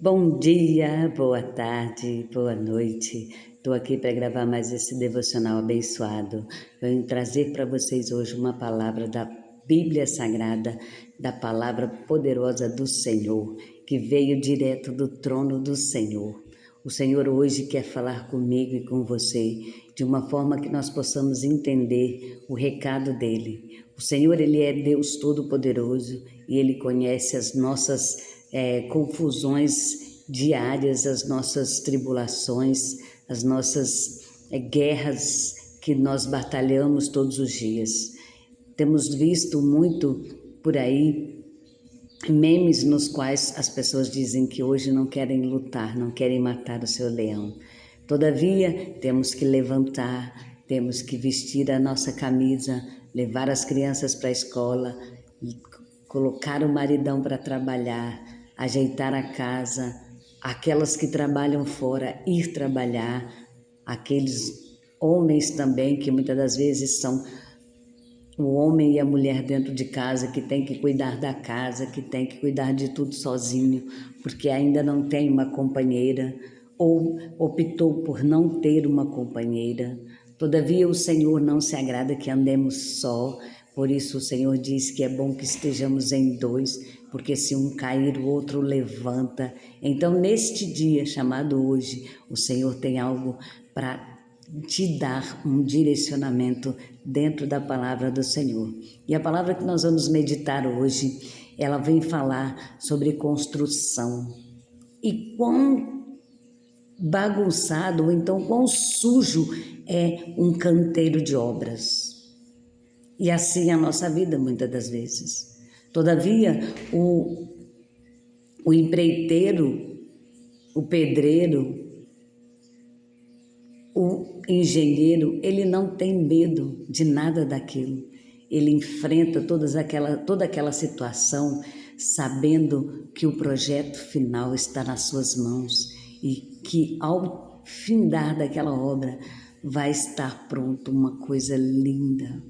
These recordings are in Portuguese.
Bom dia, boa tarde, boa noite. Estou aqui para gravar mais esse devocional abençoado. Venho trazer para vocês hoje uma palavra da Bíblia Sagrada, da palavra poderosa do Senhor, que veio direto do trono do Senhor. O Senhor hoje quer falar comigo e com você de uma forma que nós possamos entender o recado dele. O Senhor, ele é Deus Todo-Poderoso e ele conhece as nossas confusões diárias, as nossas tribulações, as nossas guerras que nós batalhamos todos os dias. Temos visto muito por aí memes nos quais as pessoas dizem que hoje não querem lutar, não querem matar o seu leão. Todavia, temos que levantar, temos que vestir a nossa camisa, levar as crianças para a escola, colocar o maridão para trabalhar, ajeitar a casa, aquelas que trabalham fora, ir trabalhar, aqueles homens também que muitas das vezes são o homem e a mulher dentro de casa que tem que cuidar da casa, que tem que cuidar de tudo sozinho, porque ainda não tem uma companheira ou optou por não ter uma companheira. Todavia o Senhor não se agrada que andemos só, por isso o Senhor diz que é bom que estejamos em dois, porque se um cair o outro levanta. Então neste dia chamado hoje, o Senhor tem algo para te dar um direcionamento dentro da palavra do Senhor. E a palavra que nós vamos meditar hoje, ela vem falar sobre construção. E quão bagunçado, ou então quão sujo é um canteiro de obras. E assim é a nossa vida muitas das vezes. Todavia, o empreiteiro, o pedreiro, o engenheiro, ele não tem medo de nada daquilo. Ele enfrenta toda aquela situação sabendo que o projeto final está nas suas mãos e que ao findar daquela obra vai estar pronto uma coisa linda,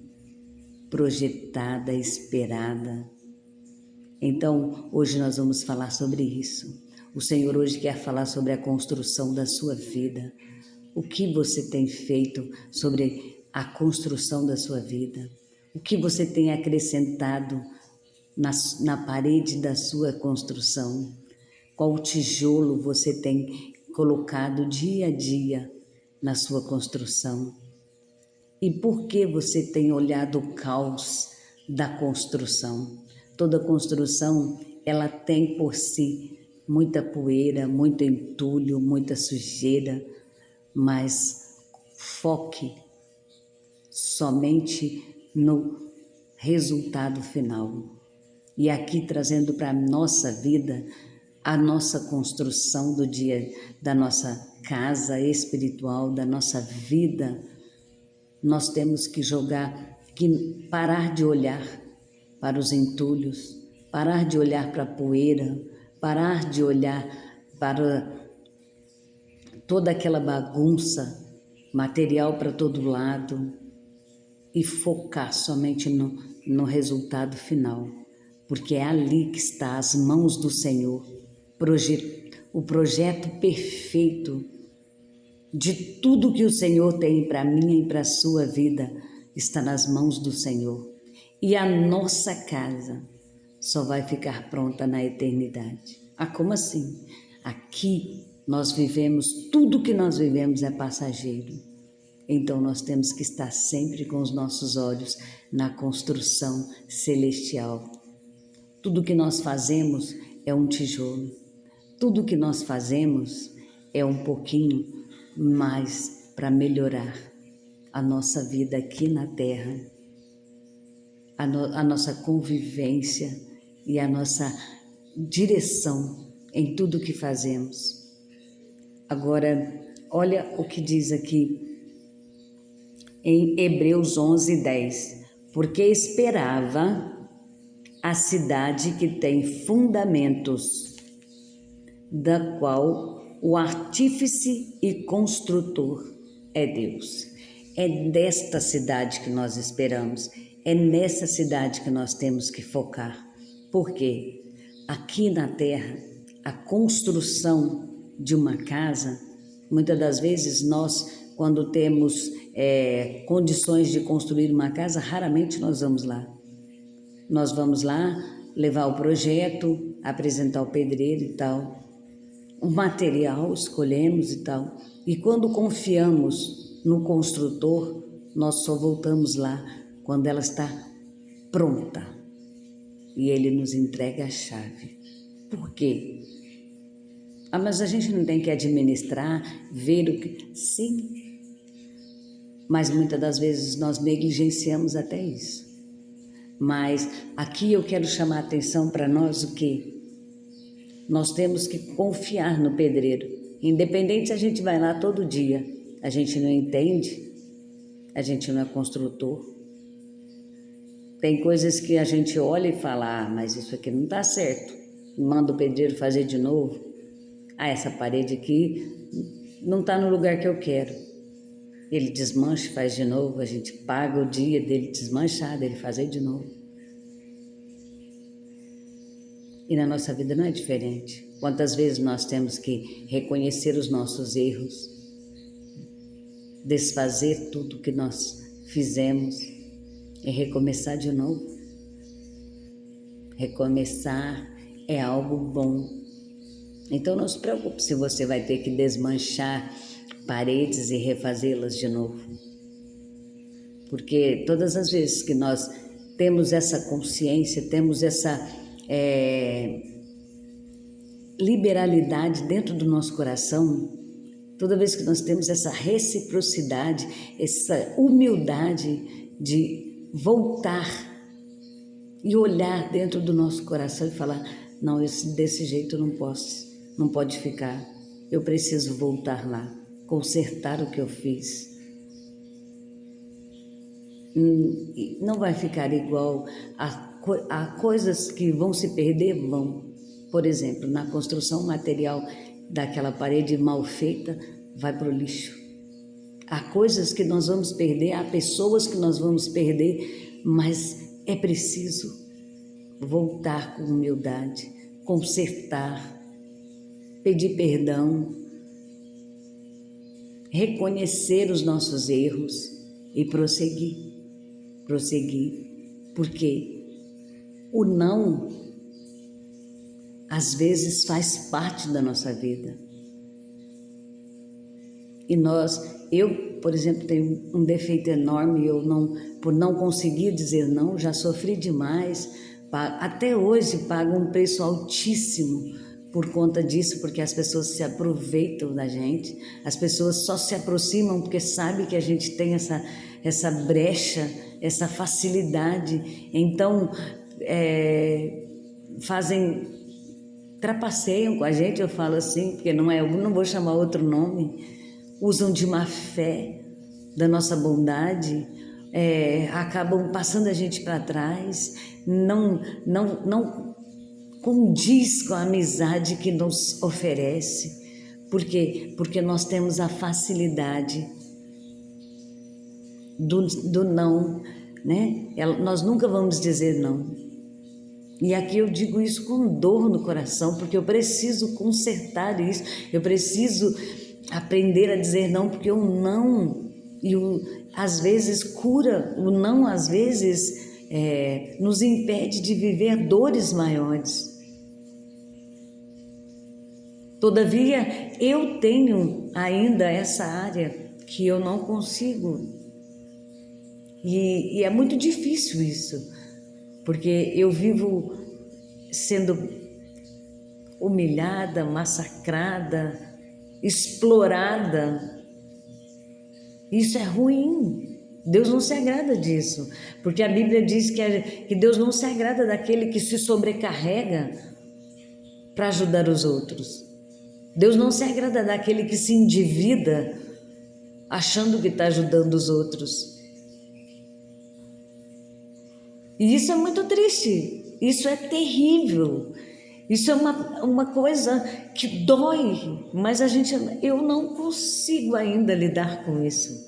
projetada, esperada. Então, hoje nós vamos falar sobre isso. O Senhor hoje quer falar sobre a construção da sua vida. O que você tem feito sobre a construção da sua vida? O que você tem acrescentado na parede da sua construção? Qual tijolo você tem colocado dia a dia na sua construção? E por que você tem olhado o caos da construção? Toda construção, ela tem por si muita poeira, muito entulho, muita sujeira, mas foque somente no resultado final. E aqui trazendo para a nossa vida, a nossa construção do dia, da nossa casa espiritual, da nossa vida, nós temos que parar de olhar para os entulhos, parar de olhar para a poeira, parar de olhar para toda aquela bagunça, material para todo lado, e focar somente no resultado final, porque é ali que está as mãos do Senhor, o projeto perfeito de tudo que o Senhor tem para mim e para a sua vida está nas mãos do Senhor. E a nossa casa só vai ficar pronta na eternidade. Ah, como assim? Aqui nós vivemos, tudo que nós vivemos é passageiro. Então nós temos que estar sempre com os nossos olhos na construção celestial. Tudo que nós fazemos é um tijolo. Tudo que nós fazemos é um pouquinho mais para melhorar a nossa vida aqui na terra, a nossa convivência e a nossa direção em tudo que fazemos. Agora, olha o que diz aqui em Hebreus 11:10. Porque esperava a cidade que tem fundamentos, da qual o artífice e construtor é Deus. É desta cidade que nós esperamos, é nessa cidade que nós temos que focar. Por quê? Aqui na terra, a construção de uma casa, muitas das vezes nós, quando temos condições de construir uma casa, raramente nós vamos lá. Nós vamos lá levar o projeto, apresentar o pedreiro e tal, o material escolhemos e tal. E quando confiamos no construtor, nós só voltamos lá quando ela está pronta e ele nos entrega a chave. Por quê? Mas a gente não tem que administrar, ver o que... Sim, mas muitas das vezes nós negligenciamos até isso. Mas aqui eu quero chamar a atenção para nós o quê? Nós temos que confiar no pedreiro. Independente se a gente vai lá todo dia, a gente não entende, a gente não é construtor. Tem coisas que a gente olha e fala, mas isso aqui não está certo. Manda o pedreiro fazer de novo. Essa parede aqui não está no lugar que eu quero. Ele desmancha e faz de novo, a gente paga o dia dele desmanchar, dele fazer de novo. E na nossa vida não é diferente. Quantas vezes nós temos que reconhecer os nossos erros, desfazer tudo que nós fizemos e recomeçar de novo. Recomeçar é algo bom. Então não se preocupe se você vai ter que desmanchar paredes e refazê-las de novo. Porque todas as vezes que nós temos essa consciência, temos essa liberalidade dentro do nosso coração, toda vez que nós temos essa reciprocidade, essa humildade de voltar e olhar dentro do nosso coração e falar, não, desse jeito eu não posso, não pode ficar, eu preciso voltar lá, consertar o que eu fiz. Não vai ficar igual a coisas que vão se perder, vão. Por exemplo, na construção material daquela parede mal feita, vai para o lixo. Há coisas que nós vamos perder, há pessoas que nós vamos perder, mas é preciso voltar com humildade, consertar, pedir perdão, reconhecer os nossos erros e prosseguir. Porque o não, às vezes, faz parte da nossa vida. E eu, por exemplo, tenho um defeito enorme, por não conseguir dizer não, já sofri demais, até hoje pago um preço altíssimo por conta disso, porque as pessoas se aproveitam da gente, as pessoas só se aproximam porque sabem que a gente tem essa brecha, essa facilidade, então trapaceiam com a gente, eu falo assim, porque eu não vou chamar outro nome, usam de má fé da nossa bondade, acabam passando a gente para trás, não condiz com a amizade que nos oferece. Por quê? Porque nós temos a facilidade do não, né? Nós nunca vamos dizer não. E aqui eu digo isso com dor no coração, porque eu preciso consertar isso, eu preciso aprender a dizer não, porque o não, às vezes cura, o não às vezes nos impede de viver dores maiores. Todavia, eu tenho ainda essa área que eu não consigo. E é muito difícil isso, porque eu vivo sendo humilhada, massacrada, explorada. Isso é ruim. Deus não se agrada disso, porque a Bíblia diz que Deus não se agrada daquele que se sobrecarrega para ajudar os outros. Deus não se agrada daquele que se endivida achando que está ajudando os outros. E isso é muito triste, isso é terrível, isso é uma coisa que dói, mas eu não consigo ainda lidar com isso.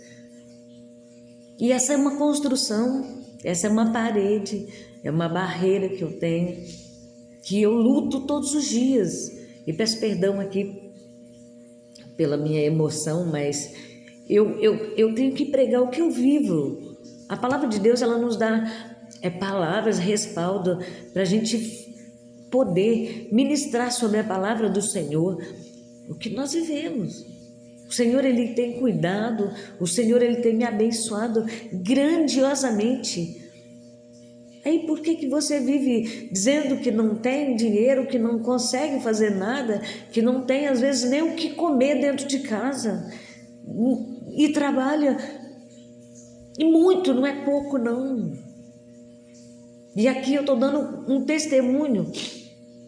E essa é uma construção, essa é uma parede, é uma barreira que eu tenho, que eu luto todos os dias. E peço perdão aqui pela minha emoção, mas eu tenho que pregar o que eu vivo. A palavra de Deus, ela nos dá palavras, respaldo, para a gente poder ministrar sobre a palavra do Senhor o que nós vivemos. O Senhor, Ele tem cuidado, o Senhor, Ele tem me abençoado grandiosamente. Aí por que você vive dizendo que não tem dinheiro, que não consegue fazer nada, que não tem às vezes nem o que comer dentro de casa e trabalha e muito, não é pouco não. E aqui eu estou dando um testemunho,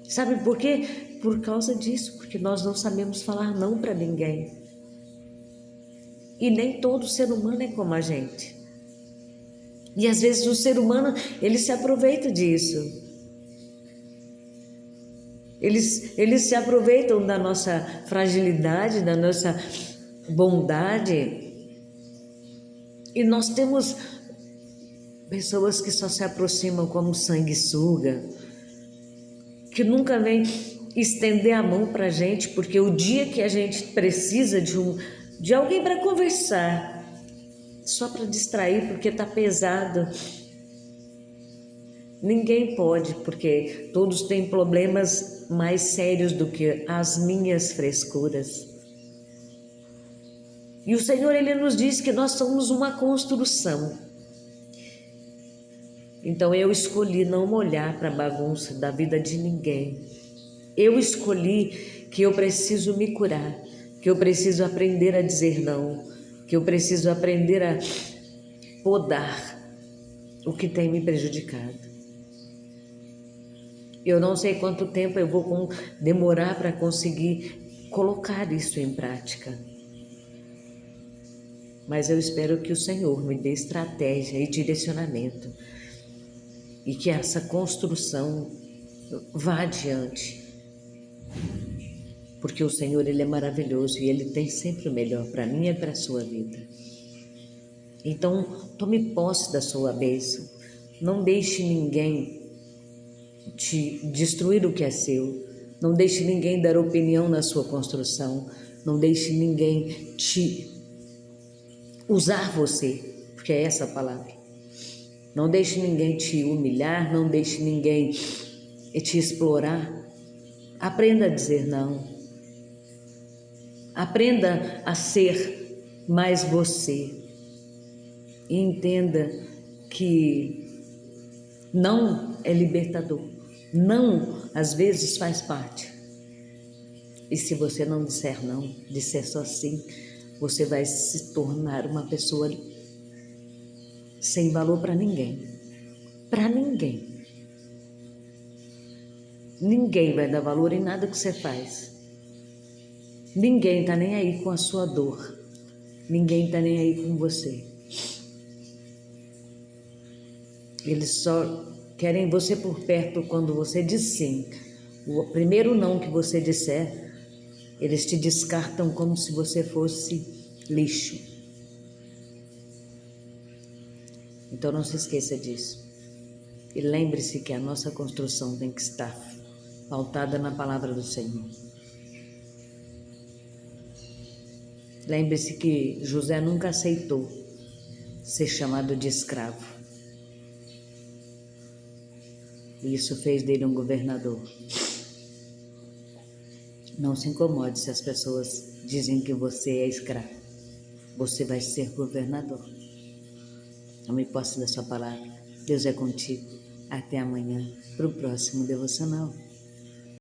sabe por quê? Por causa disso, porque nós não sabemos falar não para ninguém. E nem todo ser humano é como a gente. E às vezes o ser humano, ele se aproveita disso. Eles se aproveitam da nossa fragilidade, da nossa bondade. E nós temos pessoas que só se aproximam como sanguessuga, que nunca vem estender a mão para a gente, porque o dia que a gente precisa de alguém para conversar, só para distrair, porque está pesado, ninguém pode, porque todos têm problemas mais sérios do que as minhas frescuras. E o Senhor, Ele nos diz que nós somos uma construção. Então eu escolhi não olhar para a bagunça da vida de ninguém. Eu escolhi que eu preciso me curar, que eu preciso aprender a dizer não, que eu preciso aprender a podar o que tem me prejudicado. Eu não sei quanto tempo eu vou demorar para conseguir colocar isso em prática. Mas eu espero que o Senhor me dê estratégia e direcionamento e que essa construção vá adiante. Porque o Senhor, Ele é maravilhoso e Ele tem sempre o melhor para mim e para a sua vida. Então, tome posse da sua bênção. Não deixe ninguém te destruir o que é seu. Não deixe ninguém dar opinião na sua construção. Não deixe ninguém te usar você, porque é essa a palavra. Não deixe ninguém te humilhar, não deixe ninguém te explorar. Aprenda a dizer não. Aprenda a ser mais você. E entenda que não é libertador. Não, às vezes, faz parte. E se você não disser não, disser só sim, você vai se tornar uma pessoa sem valor para ninguém. Para ninguém. Ninguém vai dar valor em nada que você faz. Ninguém está nem aí com a sua dor. Ninguém está nem aí com você. Eles só querem você por perto quando você diz sim. O primeiro não que você disser, eles te descartam como se você fosse lixo. Então não se esqueça disso. E lembre-se que a nossa construção tem que estar pautada na palavra do Senhor. Lembre-se que José nunca aceitou ser chamado de escravo. E isso fez dele um governador. Não se incomode se as pessoas dizem que você é escravo. Você vai ser governador. Tome posse da sua palavra. Deus é contigo. Até amanhã para o próximo devocional.